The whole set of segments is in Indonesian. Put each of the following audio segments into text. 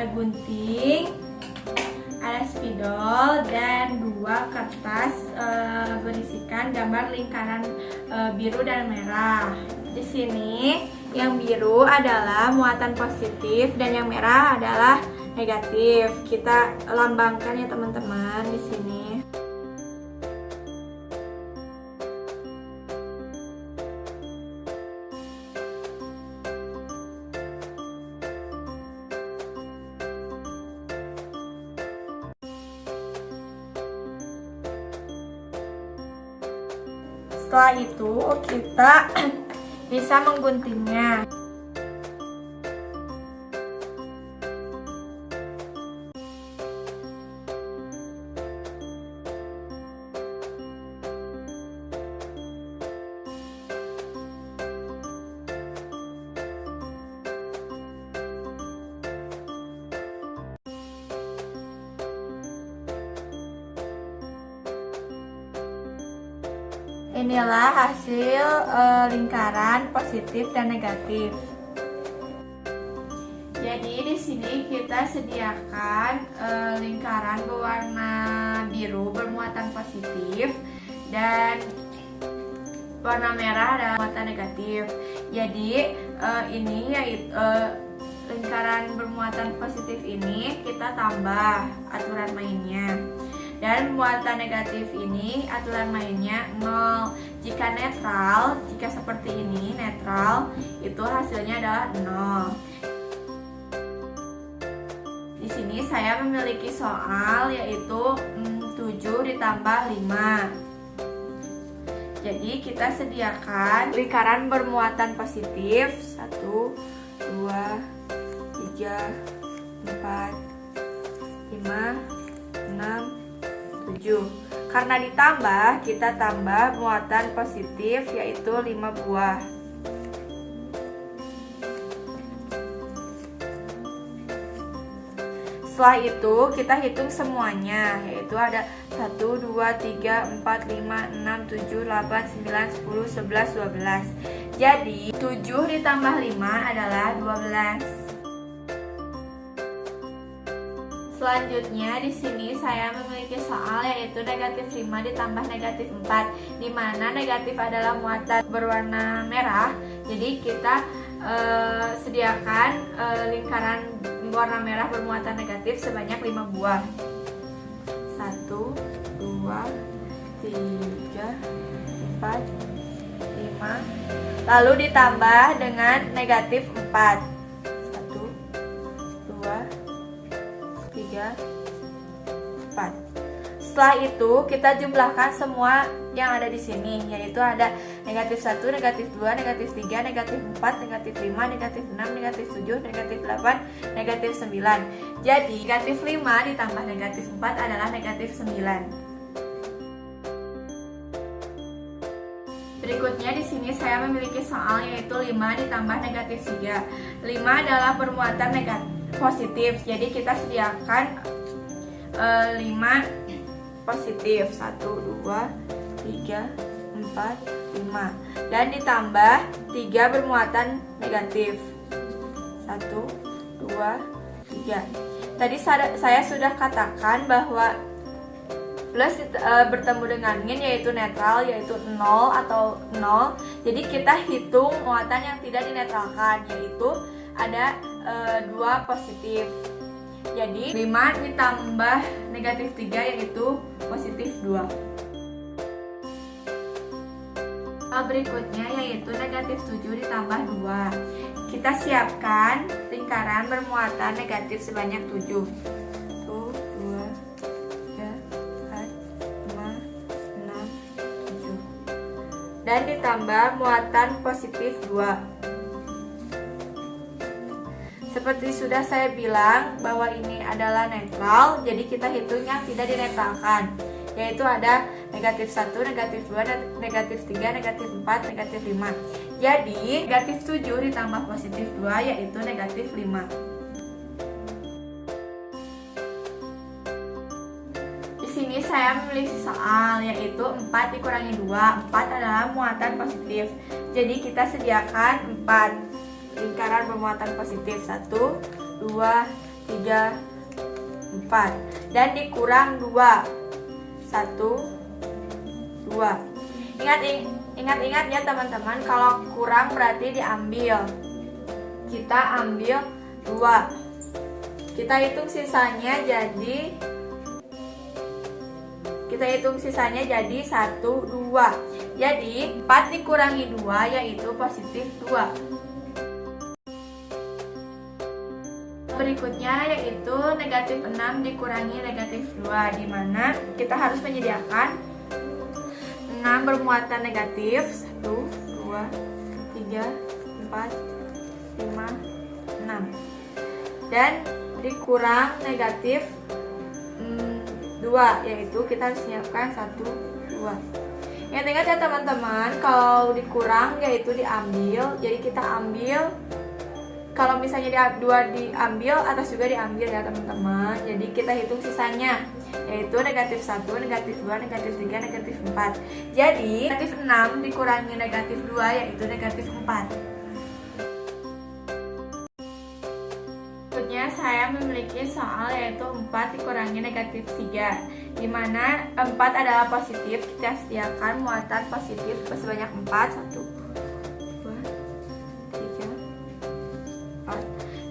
ada gunting, ada spidol, dan 2 kertas berisikan gambar lingkaran biru dan merah. Di sini yang biru adalah muatan positif dan yang merah adalah negatif. Kita lambangkan ya teman-teman di sini. Setelah itu kita bisa mengguntingnya. Inilah hasil lingkaran positif dan negatif. Jadi di sini kita sediakan lingkaran berwarna biru bermuatan positif dan warna merah adalah muatan negatif. Jadi ini yaitu lingkaran bermuatan positif ini kita tambah aturan mainnya. Dan muatan negatif ini aturan mainnya 0. Jika netral, jika seperti ini netral, itu hasilnya adalah 0. Di sini saya memiliki soal yaitu 7 ditambah 5. Jadi kita sediakan lingkaran bermuatan positif 1, 2, 3, 4, 5, 6, 7. Karena ditambah, kita tambah muatan positif yaitu 5 buah. Setelah itu kita hitung semuanya, yaitu ada 1, 2, 3, 4, 5, 6, 7, 8, 9, 10, 11, 12. Jadi 7 ditambah 5 adalah 12. Selanjutnya di sini saya memiliki soal yaitu negatif 5 ditambah negatif 4, di mana negatif adalah muatan berwarna merah. Jadi kita sediakan lingkaran warna merah bermuatan negatif sebanyak 5 buah. 1, 2, 3, 4, 5. Lalu ditambah dengan negatif 4. 1, 2, 3, 4. Setelah itu kita jumlahkan semua yang ada di sini, yaitu ada negatif 1, negatif 2, negatif 3, negatif 4, negatif 5, negatif 6, negatif 7, negatif 8, negatif 9. Jadi negatif 5 ditambah negatif 4 adalah negatif 9. Berikutnya di sini saya memiliki soal yaitu 5 ditambah negatif 3. 5 adalah permuatan negatif positif, jadi kita sediakan 5 positif 1, 2, 3, 4, 5 dan ditambah 3 bermuatan negatif 1, 2, 3. Tadi saya sudah katakan bahwa plus bertemu dengan min yaitu netral, yaitu 0 atau 0. Jadi kita hitung muatan yang tidak dinetralkan, yaitu ada 2 positif. Jadi 5 ditambah negatif 3 yaitu positif 2. Berikutnya yaitu negatif 7 ditambah 2. Kita siapkan lingkaran bermuatan negatif sebanyak 7. 1, 2, 3, 4, 5, 6, 7. Dan ditambah muatan positif 2. Seperti sudah saya bilang bahwa ini adalah netral, jadi kita hitung yang tidak dinetralkan, yaitu ada negatif 1, negatif 2, negatif 3, negatif 4, negatif 5. Jadi negatif 7 ditambah positif 2 yaitu negatif 5. Di sini saya memiliki soal yaitu 4 dikurangi 2. 4 adalah muatan positif, jadi kita sediakan 4 lingkaran bermuatan positif 1, 2, 3, 4. Dan dikurang 2. 1, 2. Ingat ya teman-teman, kalau kurang berarti diambil. Kita ambil 2. Kita hitung sisanya jadi 1, 2. Jadi 4 dikurangi 2 yaitu positif 2. Berikutnya yaitu negatif 6 dikurangi negatif 2, di mana kita harus menyediakan 6 bermuatan negatif. 1, 2, 3, 4, 5, 6. Dan dikurang negatif 2, yaitu kita harus menyiapkan 1, 2. Ingat ya teman-teman, kalau dikurang yaitu diambil. Jadi kita ambil, kalau misalnya 2 diambil, atas juga diambil ya teman-teman. Jadi kita hitung sisanya, yaitu negatif 1, negatif 2, negatif 3, negatif 4. Jadi negatif 6 dikurangi negatif 2 yaitu negatif 4. Berikutnya saya memiliki soal yaitu 4 dikurangi negatif 3, di mana 4 adalah positif. Kita sediakan muatan positif sebanyak 4. 1, 2, 3, 4.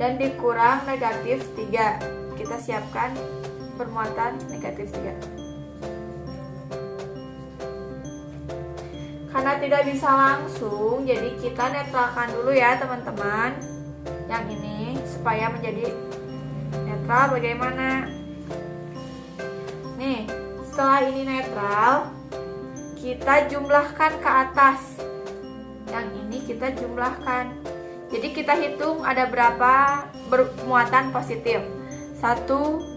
Dan dikurang negatif 3. Kita siapkan bermuatan negatif 3. Karena tidak bisa langsung, jadi kita netralkan dulu ya teman-teman yang ini supaya menjadi netral. Bagaimana? Nih, setelah ini netral, kita jumlahkan ke atas. Yang ini kita jumlahkan. Jadi kita hitung ada berapa bermuatan positif. 1,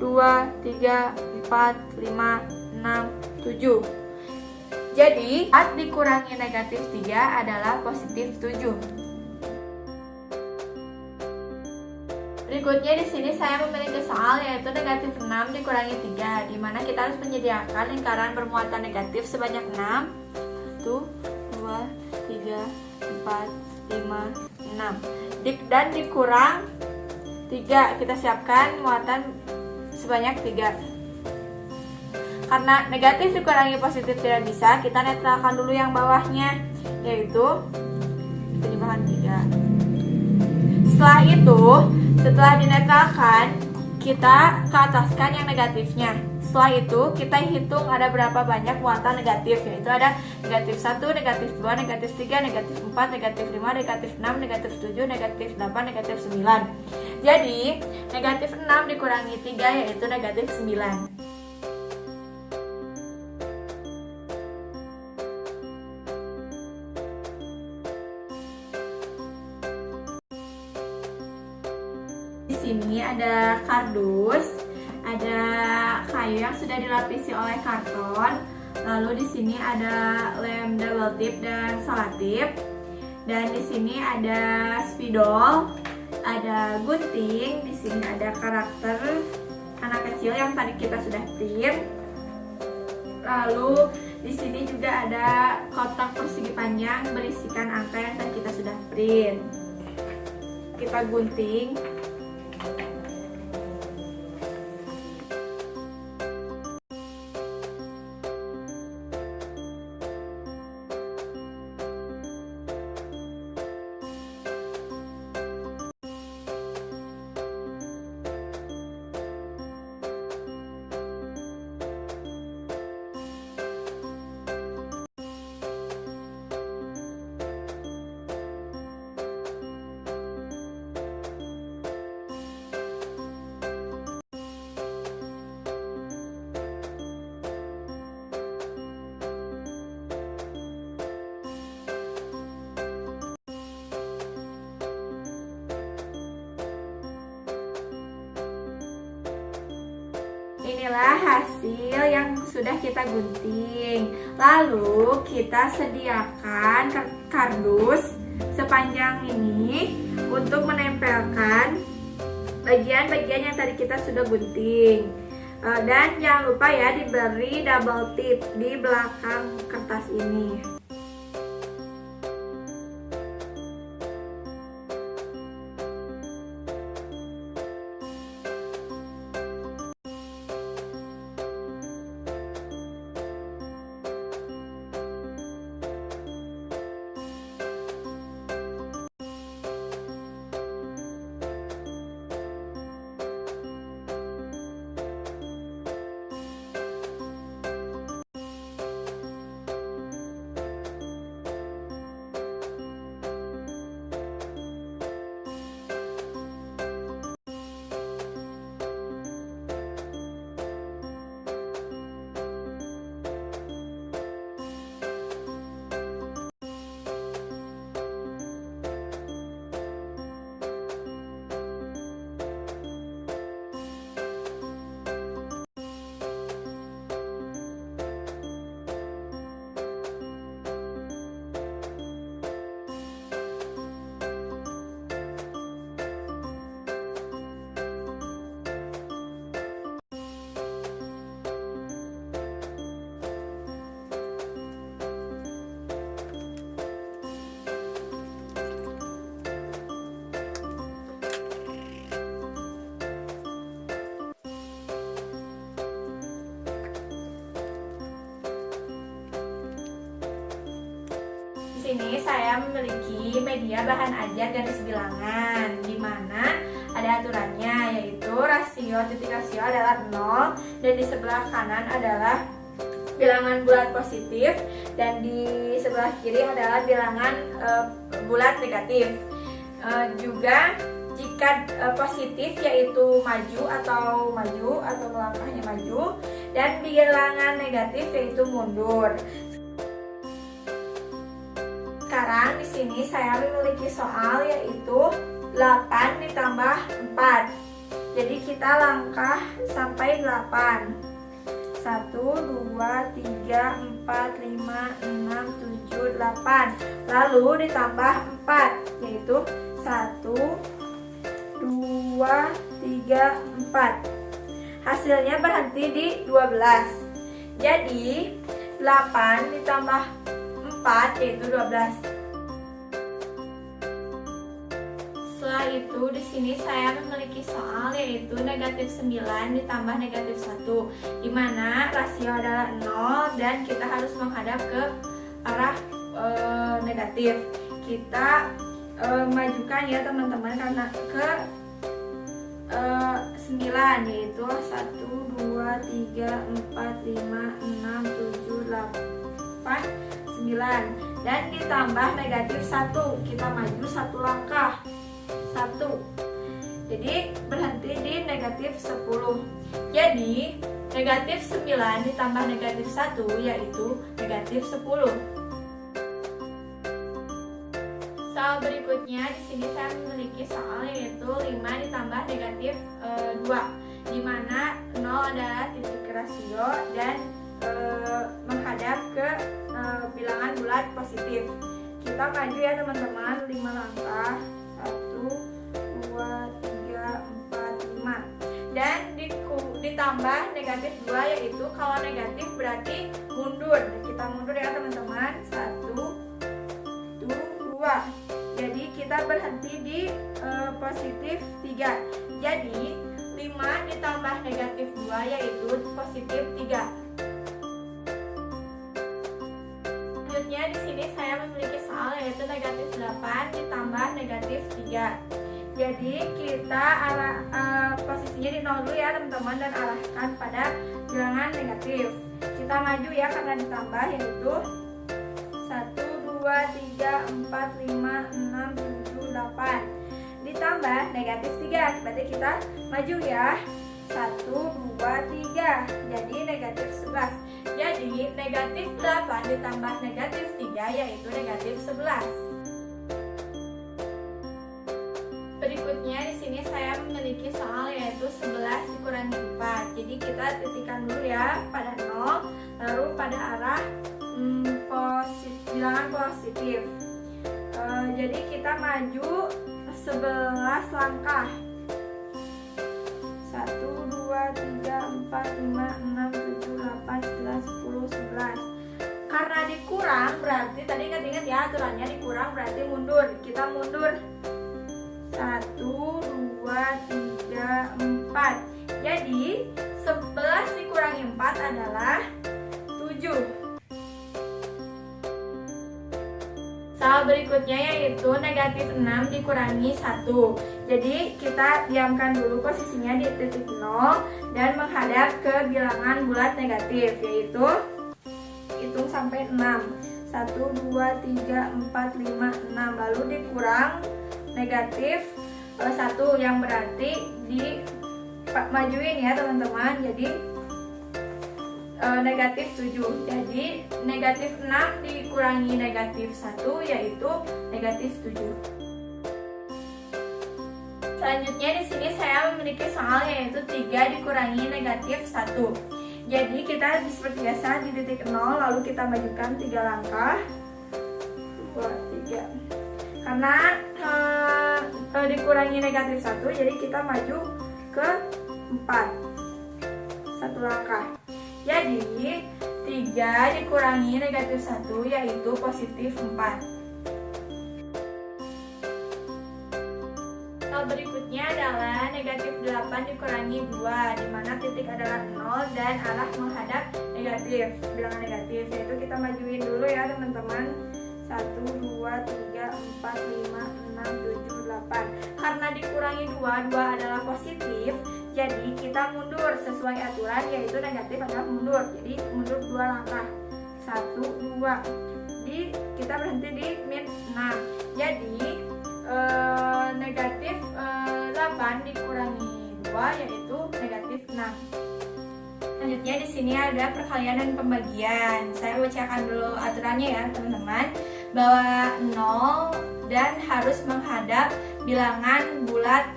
2, 3, 4, 5, 6, 7. Jadi 4 dikurangi negatif 3 adalah positif 7. Berikutnya di sini saya memiliki soal yaitu negatif 6 dikurangi 3, di mana kita harus menyediakan lingkaran bermuatan negatif sebanyak 6. 1, 2, 3, 4, 5, 6. Dan dikurang 3, kita siapkan muatan sebanyak 3. Karena negatif dikurangi positif tidak bisa, kita netralkan dulu yang bawahnya, yaitu penyimbangan 3. Setelah dinetralkan, kita ke ataskan yang negatifnya. Setelah itu kita hitung ada berapa banyak muatan negatif, yaitu ada negatif 1, negatif 2, negatif 3, negatif 4, negatif 5, negatif 6, negatif 7, negatif 8, negatif 9. Jadi negatif 6 dikurangi 3 yaitu negatif 9. Di sini ada kardus, ada kayu yang sudah dilapisi oleh karton. Lalu di sini ada lem double tip dan selotip. Dan di sini ada spidol, ada gunting, di sini ada karakter anak kecil yang tadi kita sudah print. Lalu di sini juga ada kotak persegi panjang berisikan angka yang tadi kita sudah print. Kita gunting. Inilah hasil yang sudah kita gunting. Lalu kita sediakan kardus sepanjang ini untuk menempelkan bagian-bagian yang tadi kita sudah gunting. Dan jangan lupa ya diberi double tip di belakang kertas ini. memiliki media bahan ajar garis bilangan, di mana ada aturannya, yaitu titik rasio adalah 0, dan di sebelah kanan adalah bilangan bulat positif, dan di sebelah kiri adalah bilangan bulat negatif. Juga jika positif yaitu maju atau melangkahnya maju, dan bilangan negatif yaitu mundur. Sekarang di sini saya memiliki soal yaitu 8 ditambah 4. Jadi kita langkah sampai 8. 1, 2, 3, 4, 5, 6, 7, 8. Lalu ditambah 4 yaitu 1, 2, 3, 4. Hasilnya berhenti di 12. Jadi 8 ditambah 4 yaitu 12. Setelah itu di sini saya memiliki soal yaitu negatif 9 ditambah negatif 1, di mana rasio adalah 0 dan kita harus menghadap ke arah negatif. Kita majukan ya teman-teman karena ke 9, yaitu 1, 2, 3, 4, 5, 6, 7, 8, 9, dan ditambah negatif 1. Kita maju 1 langkah, 1. Jadi berhenti di negatif 10. Jadi negatif 9 ditambah negatif 1 yaitu negatif 10. Soal berikutnya di sini saya memiliki soal yaitu 5 ditambah negatif 2, di mana 0 adalah titik rasio dan menghadap ke bilangan bulat positif. Kita maju ya teman-teman 5 langkah, 1, 2, 3, 4, 5, dan ditambah negatif 2 yaitu kalau negatif berarti mundur. Kita mundur ya teman-teman, 1, 2. Jadi kita berhenti di positif 3. Jadi 5 ditambah negatif 2 yaitu positif 3. Selanjutnya di sini saya memiliki soal yaitu negatif 8 ditambah negatif 3. Jadi kita posisinya di 0 dulu ya teman-teman dan arahkan pada bilangan negatif. Kita maju ya karena ditambah yaitu 1, 2, 3, 4, 5, 6, 7, 8. Ditambah negatif 3, berarti kita maju ya 1, 2, 3, jadi negatif 11. Jadi negatif 8 ditambah negatif 3 yaitu negatif 11. Berikutnya di sini saya memiliki soal yaitu 11 dikurangi 4. Jadi kita titikkan dulu ya pada 0, lalu pada arah bilangan positif. Jadi kita maju 11 langkah. 1, 2, 3, 4, 5, 6, 7, 8, 9, 10, 11. Karena dikurang berarti tadi ingat-ingat ya aturannya, dikurang berarti mundur. Kita mundur 1, 2, 3, 4. Jadi 11 dikurangi 4 adalah 7. Soal berikutnya yaitu negatif 6 dikurangi 1. Jadi kita diamkan dulu posisinya di titik 0 dan menghadap ke bilangan bulat negatif, yaitu hitung sampai 6. 1, 2, 3, 4, 5, 6. Lalu dikurang negatif 1 yang berarti majuin ya teman-teman. Jadi negatif 7. Jadi negatif 6 dikurangi negatif 1 yaitu negatif 7. Selanjutnya di sini saya memiliki soal yaitu 3 dikurangi negatif 1. Jadi kita seperti biasa di titik 0 lalu kita majukan 3 langkah. 2, 3. Karena dikurangi negatif 1 jadi kita maju ke 4. 1 langkah. Jadi 3 dikurangi negatif 1 yaitu positif 4. Soal berikutnya adalah negatif 8 dikurangi 2, di mana titik adalah 0 dan arah menghadap negatif, bilangan negatif. Yaitu kita majuin dulu ya teman-teman. 1, 2, 3, 4, 5, 6, 7, 8. Karena dikurangi 2 adalah positif, jadi kita mundur sesuai aturan, yaitu negatif adalah mundur. Jadi mundur 2 langkah. 1, 2. Kita berhenti di min 6. Jadi negatif 8 dikurangi 2 yaitu negatif 6. Selanjutnya di sini ada perkalian dan pembagian. Saya bacakan dulu aturannya ya teman-teman. Bahwa 0 dan harus menghadap bilangan bulat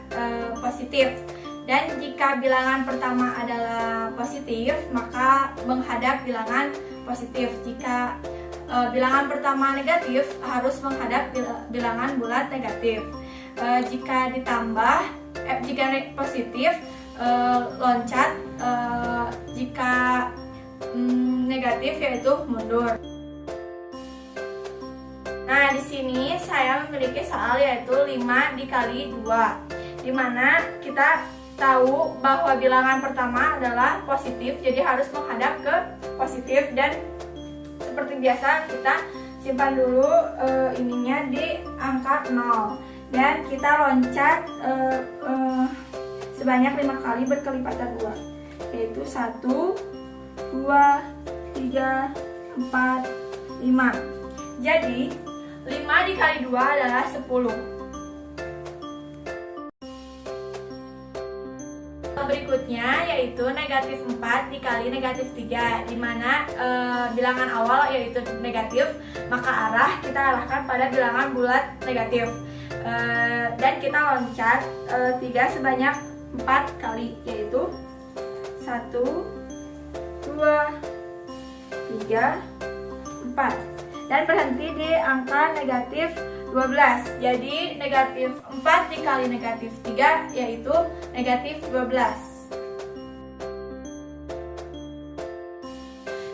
positif. Dan jika bilangan pertama adalah positif, maka menghadap bilangan positif. Jika bilangan pertama negatif, harus menghadap bilangan bulat negatif. Jika ditambah, jika positif, loncat. Jika negatif, yaitu mundur. Nah, di sini saya memiliki soal yaitu 5 dikali 2, di mana kita tahu bahwa bilangan pertama adalah positif, jadi harus menghadap ke positif. Dan seperti biasa kita simpan dulu ininya di angka 0 dan kita loncat sebanyak 5 kali berkelipatan 2, yaitu 1, 2, 3, 4, 5. Jadi 5 dikali 2 adalah 10. Berikutnya yaitu negatif 4 dikali negatif 3, di mana bilangan awal yaitu negatif, maka arah kita arahkan pada bilangan bulat negatif. Dan kita loncat 3 sebanyak 4 kali, yaitu 1, 2, 3, 4. Dan berhenti di angka negatif 12. Jadi negatif 4 dikali negatif 3 yaitu negatif 12.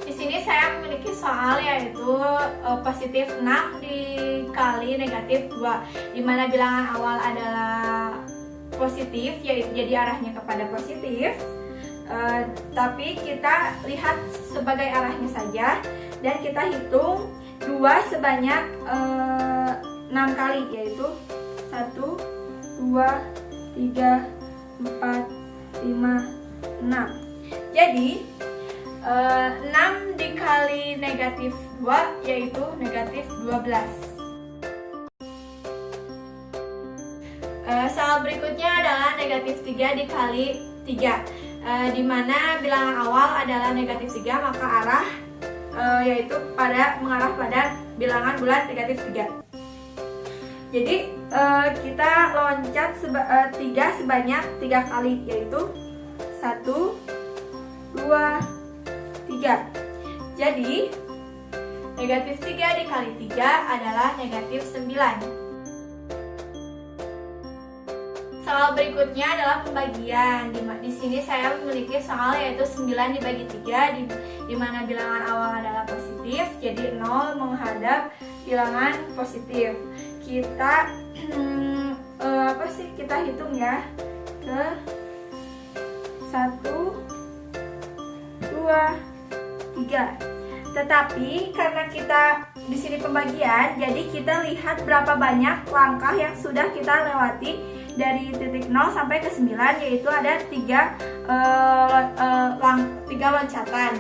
Di sini saya memiliki soal yaitu positif 6 dikali negatif 2, di mana bilangan awal adalah positif, yaitu jadi arahnya kepada positif. Tapi kita lihat sebagai arahnya saja dan kita hitung 2 sebanyak 6 kali, yaitu 1, 2, 3, 4, 5, 6. Jadi 6 dikali negatif 2 yaitu negatif 12. Soal berikutnya adalah negatif 3 dikali 3, di mana bilangan awal adalah negatif 3, maka arah yaitu mengarah pada bilangan bulat negatif 3. Jadi kita loncat 3 sebanyak 3 kali, yaitu 1, 2, 3. Jadi negatif 3 dikali 3 adalah negatif 9. Soal berikutnya adalah pembagian. Di sini saya memiliki soal yaitu 9 dibagi 3, di mana bilangan awal adalah positif, jadi 0 menghadap bilangan positif. Kita kita hitung ya, ke 1, 2, 3. Tetapi karena kita di sini pembagian, jadi kita lihat berapa banyak langkah yang sudah kita lewati dari titik 0 sampai ke 9, yaitu ada 3 loncatan.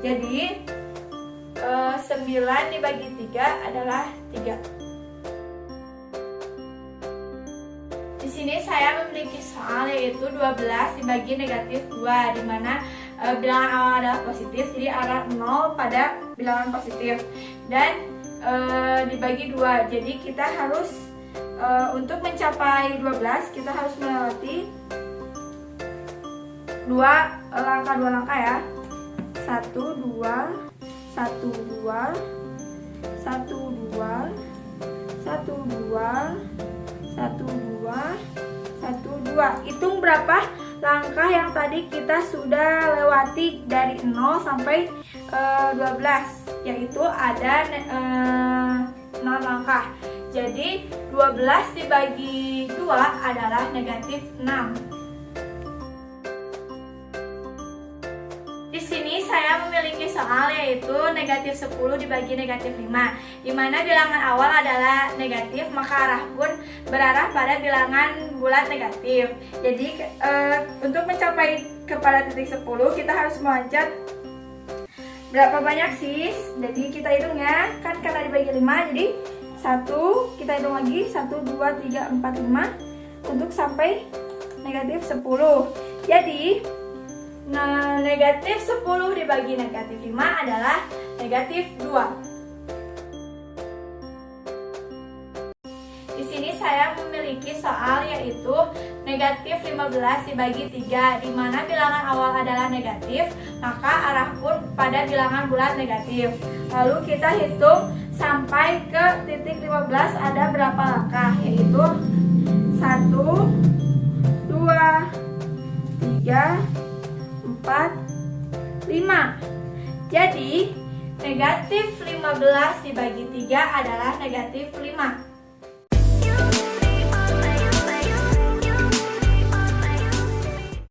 Jadi 9 dibagi 3 adalah 3. Di sini saya memiliki soal yaitu 12 dibagi negatif 2, di mana bilangan awal adalah positif, jadi arah 0 pada bilangan positif. Dan dibagi 2, jadi kita harus untuk mencapai 12 kita harus melewati 2 langkah ya. 1, 2, 1, 2, 1, 2, 1, 2, 1, 2, 1, 2. Hitung berapa langkah yang tadi kita sudah lewati dari 0 sampai 12, yaitu ada 0 langkah. Jadi 12 dibagi 2 adalah negatif 6. Di sini saya memiliki memiliki soal yaitu negatif 10 dibagi negatif 5, di mana bilangan awal adalah negatif, maka arah pun berarah pada bilangan bulat negatif. Jadi untuk mencapai kepada titik 10 kita harus meloncat berapa banyak sih? Jadi kita hitung ya, kan karena dibagi 5, jadi 1, kita hitung lagi 1, 2, 3, 4, 5 untuk sampai negatif 10. Jadi negatif 10 dibagi negatif 5 adalah negatif 2. Di sini saya memiliki soal yaitu negatif 15 dibagi 3, di mana bilangan awal adalah negatif, maka arah pun pada bilangan bulat negatif. Lalu kita hitung sampai ke titik 15 ada berapa langkah, yaitu 1, 2, 3, 4, 5. Jadi negatif 15 dibagi 3 adalah negatif 5.